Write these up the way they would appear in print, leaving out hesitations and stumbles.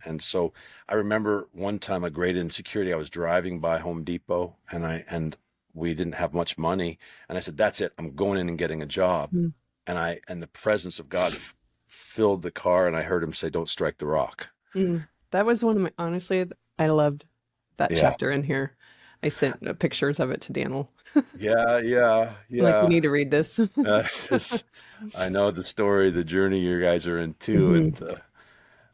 And so I remember one time a great insecurity. I was driving by Home Depot and we didn't have much money. And I said, that's it. I'm going in and getting a job. Mm. And the presence of God filled the car, and I heard him say, don't strike the rock. Mm. That was one of my, honestly, I loved that Yeah. chapter in here. I sent pictures of it to Daniel. Yeah. Yeah. I'm like, you Yeah. need to read this. This, I know the story, the journey you guys are in too. Hmm.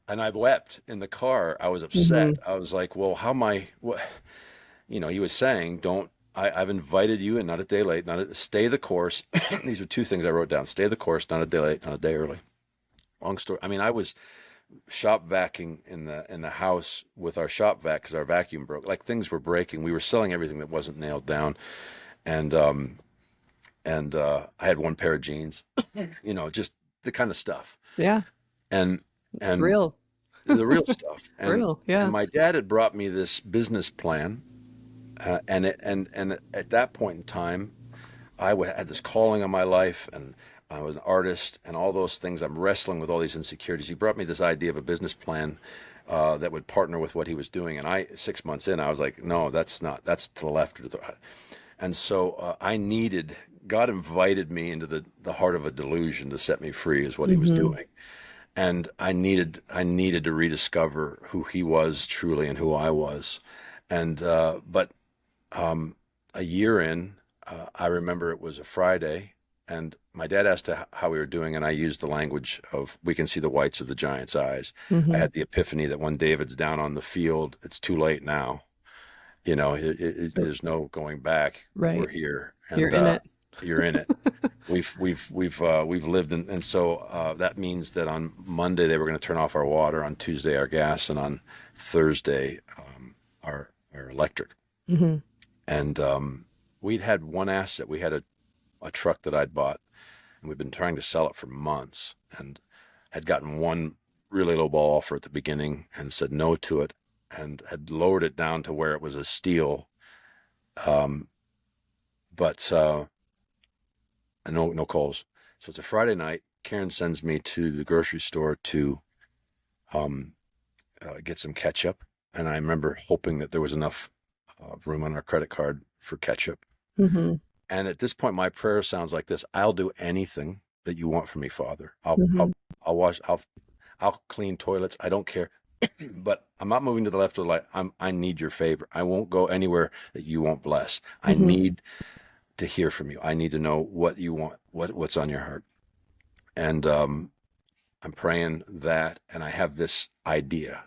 And I wept in the car. I was upset. Hmm. I was like, well, how am I, what, he was saying, don't, I've invited you and not a day late, stay the course. These are two things I wrote down: stay the course, not a day late, not a day early. Long story. I mean, I was shop vacuuming in the house with our shop vac because our vacuum broke. Like, things were breaking. We were selling everything that wasn't nailed down, and I had one pair of jeans, just the kind of stuff, Yeah, and it's and real. the real stuff. Real. And Yeah. my dad had brought me this business plan, and at that point in time, had this calling on my life, and I was an artist, and all those things. I'm wrestling with all these insecurities. He brought me this idea of a business plan that would partner with what he was doing. And 6 months in, I was like, no, that's to the left or to the right. And so God invited me into the heart of a delusion to set me free, is what he was Hmm. doing. And I needed to rediscover who he was truly and who I was. But a year in, I remember it was a Friday, and my dad asked how we were doing, and I used the language of, we can see the whites of the giant's eyes. I Hmm. had the epiphany that when David's down on the field, it's too late now. There's no going back. We're Right. here, You're and in it. you're in it. We've lived in, and so that means that on Monday they were going to turn off our water, on Tuesday our gas, and on Thursday our electric. Hmm. And we'd had one asset. We had a truck that I'd bought, and we'd been trying to sell it for months, and had gotten one really low ball offer at the beginning and said no to it, and had lowered it down to where it was a steal. Um, but no calls. So it's a Friday night. Karen sends me to the grocery store to um, get some ketchup, and I remember hoping that there was enough room on our credit card for ketchup. Hmm. And at this point, my prayer sounds like this: I'll do anything that you want from me, Father. I'll Hmm. I'll I'll wash. I'll clean toilets. I don't care. But I'm not moving to the left or the right. I need your favor. I won't go anywhere that you won't bless. I Hmm. need to hear from you. I need to know what you want, what's on your heart. And I'm praying that, and I have this idea.